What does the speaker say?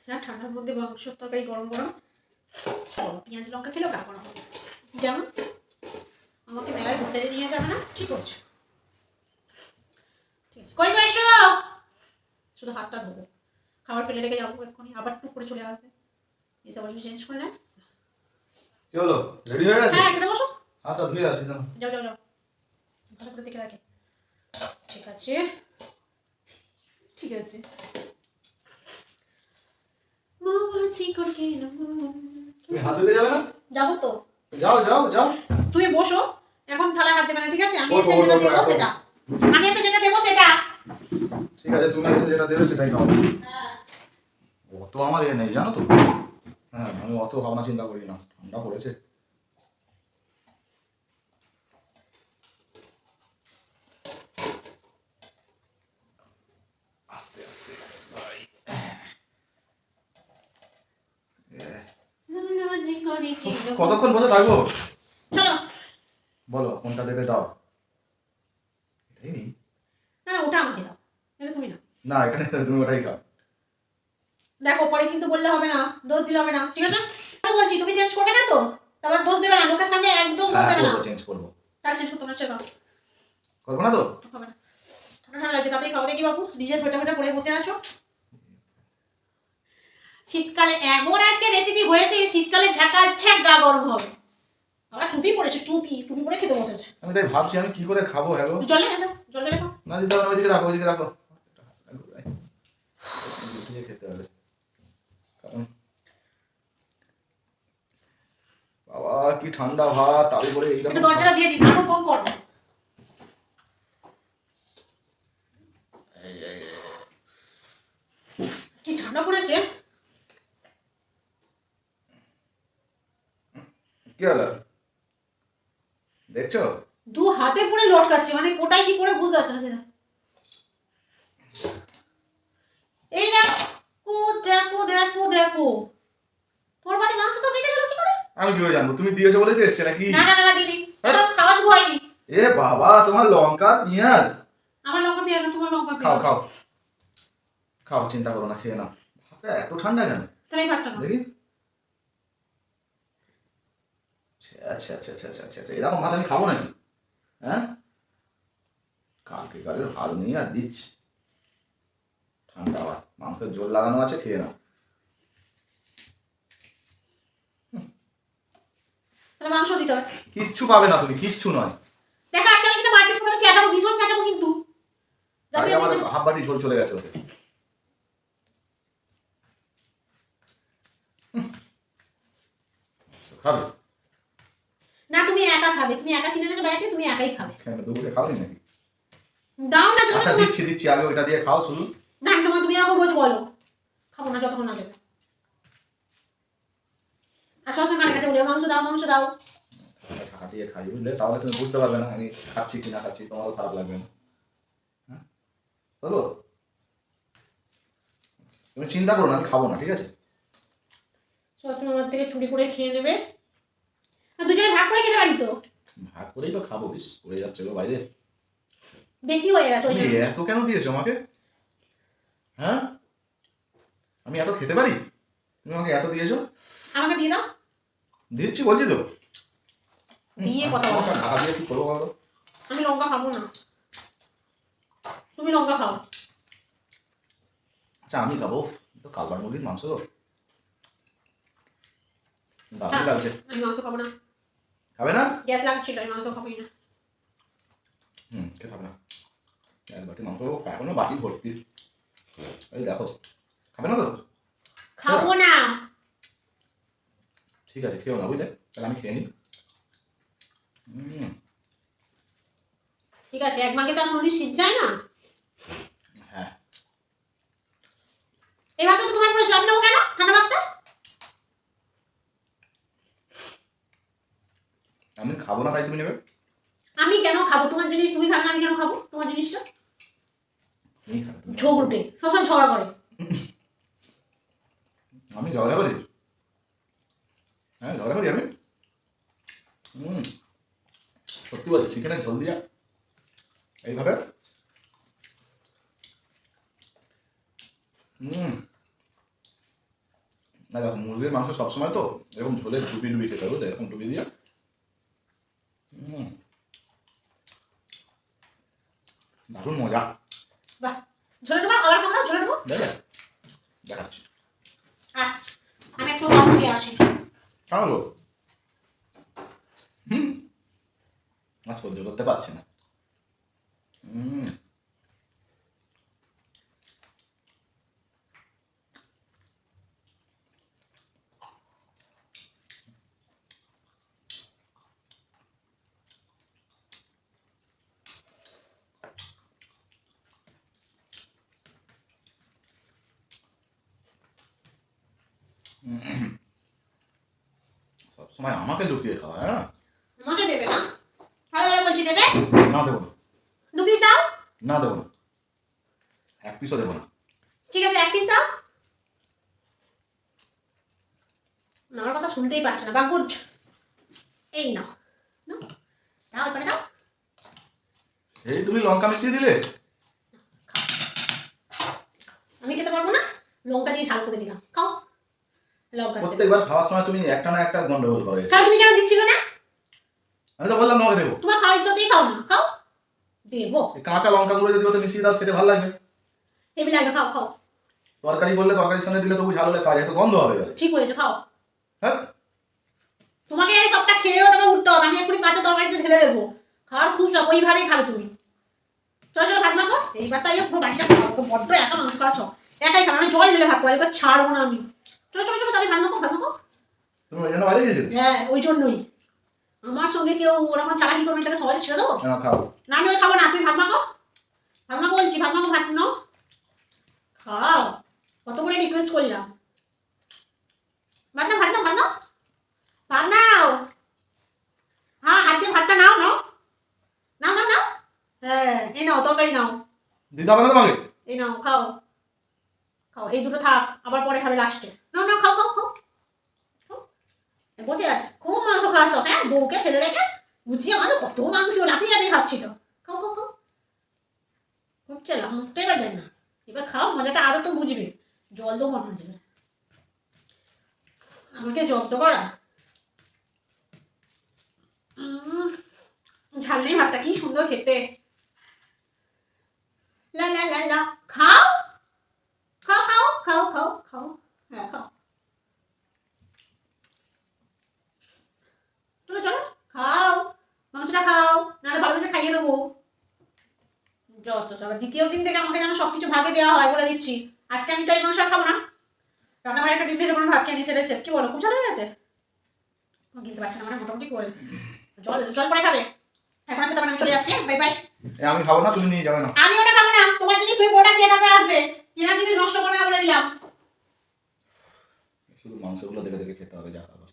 হ্যাঁ, ঠান্ডার মধ্যে মাংসের তরকারি গরম গরম পেঁয়াজ লঙ্কা খেলেও কাপড় হবে। যেমন আমাকে মেলায় ঘুরতে নিয়ে যাবে না, ঠিক আছে? ঠিক আছে, কই এসো, শুধু হাতটা ধোবো, খাবার ফেলে রেখে যাবো, এক্ষুনি আবার টুক করে চলে আসবে, এসে অবশ্যই চেঞ্জ করে নেয়। কি হলো, রেডি হয়ে গেছে? হ্যাঁ, খেতে বসো। হাতটা ধুয়ে আসি না। যাও যাও যাও, ভালো করে দেখে রাখে। ঠিক আছে ঠিক আছে। তুমি হাত ধুতে যাবে না? যাবো তো। যাও যাও যাও। তুমি বসো, এখন থালা হাত দেবে না, ঠিক আছে? আমি এসে যেটা দেবো সেটা, আমি এসে যেটা দেবো সেটা। ঠিক আছে, তুমি এসে যেটা দেবে সেটাই খাও। হ্যাঁ, অত আমার এ নেই জানো তো। হ্যাঁ, আমি অত ভাবনা চিন্তা করি না, ঠান্ডা পড়েছে। আস্তে আস্তে ভাই। কতক্ষণ বসে থাকবো? চলো। বলো কোনটা দেবে, দাও। এটাই নেই। না না, ওটা আমাকে দাও, এটা তুমি না। না, এটা নেই, তুমি ওটাই খাও। দেখো, পরে কিন্তু বললে হবে না, দোষ দিলে হবে না, ঠিক আছে? আমি বলছি তুমি চেঞ্জ করবে না তো, তারপর দোষ দেবে না, লোকের সামনে একদম দোষ দেবে না। চেঞ্জ করবো। তাহলে চেঞ্জ করতে না, সেটা করবো না তো? হবে না। ঠান্ডা ঠান্ডা লাগছে, তাড়াতাড়ি খাওয়া দেখি বাবু, নিজে সোয়েটার ফোয়েটার পরে বসে আছো। শীতকালে এমন আজকে রেসিপি হয়েছে, শীতকালে ঝাঁকাচ্ছে, গা গরম হবে। আবার টুপি পরেছে, টুপি টুপি পরে খেতে বসেছে। আমি তাই ভাবছি আমি কি করে খাবো। হ্যালো, জলে রাখো, জলে রাখো। না দিতে হবে না, ওইদিকে রাখো, ওইদিকে রাখো। খেতে হবে, কারণ বাবা কি ঠান্ডা ভাত, তার উপরে এইরকম। একটু দরজাটা দিয়ে দিই, আরো কম করো। কি ঠান্ডা পড়েছে। কি হলো দেখছো? দু হাতে পরে লটকাচ্ছে, মানে কোটায় কি করে বুঝতে পারছে না সেটা। এই দেখো দেখো দেখো দেখো, তোমার বাড়ি মাংস তো বেটে গেল কি করে? আমি কি করে জানবো? তুমি দিয়েছো বলেই তো এসছে নাকি? না না না দিদি, এখন খাওয়া শুরু হয়নি। এ বাবা, তোমার লঙ্কা পেঁয়াজ। আমার লঙ্কা পেঁয়াজ না, তোমার লঙ্কা খাও পেঁয়াজ। খাও খাও, চিন্তা করো না, খেয়ে নাও। ভাতটা এত ঠান্ডা কেন তাহলে এই ভাতটা নাও। দেখি। আচ্ছা আচ্ছা আচ্ছা আচ্ছা আচ্ছা, এরকম ভাত আমি খাবো নাকি? হ্যাঁ, কালকে কালের ভাত নিয়ে আর দিচ্ছি। ঠান্ডা ভাত, মাংসের ঝোল লাগানো আছে, খেয়ে নাও। তাহলে মাংস দিতে হবে। কিচ্ছু পাবে না তুমি, কিচ্ছু নয়। দেখো আজকে আমি কিন্তু মার্কেট করে চেঁচাবো, ভীষণ চেঁচাবো কিন্তু। তাই আমার হাফ বাটি ঝোল চলে গেছে ওতে। খাবে না, তুমি একা খাবে, তুমি একা কিনে এনেছো বাইরে, তুমি একাই খাবে। কেন, দুপুরে খাওনি নাকি? দাও না। আচ্ছা দিচ্ছি দিচ্ছি, আগে ওইটা দিয়ে খাও শুধু। না, তুমি এরকম রোজ বলো, খাবো না যতক্ষণ না দেবে। আর সবসময় কানে কাছে বলে মাংস দাও, মাংস দাও। টাকা দিয়ে খাই বুঝলে, তাহলে তুমি বুঝতে পারবে না আমি খাচ্ছি কি না খাচ্ছি, তোমারও খারাপ লাগবে না। হ্যাঁ বলো, তুমি চিন্তা করো না, আমি খাবো না, ঠিক আছে? সবসময় আমার থেকে চুরি করে খেয়ে নেবে। আর দুজনে ভাগ করে খেতে পারি তো। ভাগ করেই তো খাবো। বেশ পড়ে যাচ্ছে গো বাইরে। বেশি হয়ে গেছে। তুমি এত কেন দিয়েছো আমাকে? হ্যাঁ, আমি এত খেতে পারি? তুমি আমাকে এত দিয়েছো। আমাকে দিয়ে দাও। দিচ্ছি বলছি তো। দিয়ে কথা বলো। ঢাকা দিয়ে কি করবো বলো? আমি লঙ্কা খাবো না, তুমি লঙ্কা খাও। আচ্ছা আমি খাবো তো, কালবার মুরগির মাংস দারুণ লাগছে। আমি মাংস খাবো না। খাবে না? গ্যাস লাগছিল, আমি মাংস খাবোই না। খেতে হবে না। এক বাটি মাংস এখনো বাটি ভর্তি। এই দেখো, খাবে না তো? খাবো না। ঠিক আছে, খেও না বুঝলে, তাহলে আমি খেয়ে নিই। ঠিক আছে, এক ভাগে তো আর নদী শীত যায় না। হ্যাঁ, এই ভাতটা তো তোমার পুরো সব নেবো কেন, ঠান্ডা ভাতটা? আমি খাবো না তাই তুমি নেবে? আমি কেন খাবো তোমার জিনিস? তুমি খাবে না, আমি কেন খাবো তোমার জিনিসটা? তুমি খাবে, তুমি ঝগড়টে সবসময় ঝগড়া করে। আমি ঝগড়া করি? হ্যাঁ ঝগড়া করি আমি। সত্যি বলছি, চিকেনের ঝোল দিয়া এইভাবে না দেখো মুরগির মাংস সবসময় তো এরকম ঝোলে ডুবি ডুবি খেতে হবে, বুঝলে? এরকম ডুবি দিয়ে দারুণ মজা। বাহ, ঝোলে দেবো, আবার খাবো, ঝোলে দেবো। দেখে দেখাচ্ছি। আমি একটু হাত ধুয়ে আসি। খাবো আর সহ্য করতে পারছি না। সবসময় আমাকে লুকিয়ে খাওয়া, হ্যাঁ? আমাকে দেবে না? ভালো ভালো বলছি, দেবে? না দেবো না, 2 পিস দাও। না দেবো না, 1 পিসও দেবো না। ঠিক আছে, 1 পিস দাও। না, আমার কথা শুনতেই পাচ্ছে না, বা গুড। এই নাও, নাও, দাও, এখানে দাও। এই তুমি লঙ্কা মিশিয়ে দিলে। আমি খেতে পারবো না, লঙ্কা দিয়ে ঝাল করে দিলাম, খাও। লঙ্কা দেবে। প্রত্যেকবার খাওয়ার সময় তুমি একটা না একটা গন্ডগোল করো। খাও, তুমি কেন দিচ্ছিল না? আমি তো বললাম তোমাকে দেবো। তোমার খাওয়ার ইচ্ছাতেই খাও না, খাও। দেবো। এই কাঁচা লঙ্কাগুলো যদি ওতে মিশিয়ে দাও খেতে ভালো লাগবে। হেভি লাগে, খাও খাও। তরকারি করলে তরকারির সঙ্গে দিলে তবু ঝাল হলে খাওয়া যায়, তো গন্ধ হবে এবারে। ঠিক হয়েছে, খাও। হ্যাঁ তোমাকে এই সবটা খেয়েও তোমার উঠতে হবে, আমি এক্ষুনি পাতে তরকারিতে ঢেলে দেবো। খাওয়ার খুব শখ, ওইভাবেই খাবে তুমি। চলো চলো, ভাত মাখো। এইবার তাই পুরো বাড়িটা খাও, বড্ড একা মাংস খাওয়া শখ। একাই খাবে, আমি জল ঢেলে ভাত খাবো, এবার ছাড়বো না আমি। চলো চলো চলো, তাহলে ভাত মাখো, ভাত মাখো। তুমি ওই জন্য বাইরে গিয়েছিলে? হ্যাঁ, ওই জন্যই। আমার সঙ্গে কেউ ওরকম চালাকি করবে, তাকে সহজে ছেড়ে দেবো? না খাও। না, আমি ওই খাবো না, তুমি ভাত মাখো। ভাত মাখো বলছি, ভাত মাখো, ভাত নাও, খাও। কত করে রিকোয়েস্ট করলাম। ভাত নাও, ভাত নাও, ভাত নাও, ভাত নাও। হ্যাঁ, হাত দিয়ে ভাতটা নাও, নাও নাও নাও নাও। হ্যাঁ, এই নাও তরকারি নাও। দিতে হবে না তোমাকে? এই নাও, খাও খাও, এই দুটো থাক, আবার পরে খাবে লাস্টে। নাও নাও, খাও খাও খাও খাও। বসে আছে, খুব মাংস খাওয়া শখ, হ্যাঁ? বউকে ফেলে রেখে বুঝিয়ে আমাদের কত মাংস লাপিয়ে লাপিয়ে খাচ্ছিল। খাও খাও খাও, খুব চেলাম, মুখটা এবার দেন না। এবার খাও, মজাটা আরো তো বুঝবে। জল দেবো না যাবে, আমাকে জব্দ করা। ঝাল নেই ভাতটা, কি সুন্দর খেতে। লা লা লা লা, খাও খাও খাও খাও খাও খাও। হ্যাঁ, খাও। চলো চলো, খাও, মাংসটা খাও, নাহলে ভালোবেসে খাইয়ে দেবো। যত সব, দ্বিতীয় দিন থেকে আমাকে যেন সবকিছু ভাগে দেওয়া হয়, বলে দিচ্ছি। আজকে আমি তো এই মাংস আর খাবো না। রান্নাঘরে একটা ডিম ভেজে কোনো ভাত খেয়ে নিয়েছে, রেসেপ কি বলো, খুব ভালো হয়ে গেছে। কিনতে পারছি না, মানে মোটামুটি করে। জল জল পরে খাবে, এখন খেতে পারে, আমি চলে যাচ্ছি, বাই বাই। আমি খাবো না, তুমি নিয়ে যাবে না। আমি ওটা খাবো না, তোমার জিনিস তুমি ওটা খেয়ে তারপর আসবে। কেনা জিনিস নষ্ট করবে না বলে দিলাম। শুধু মাংসগুলো দেখে দেখে খেতে হবে, যা খাবার।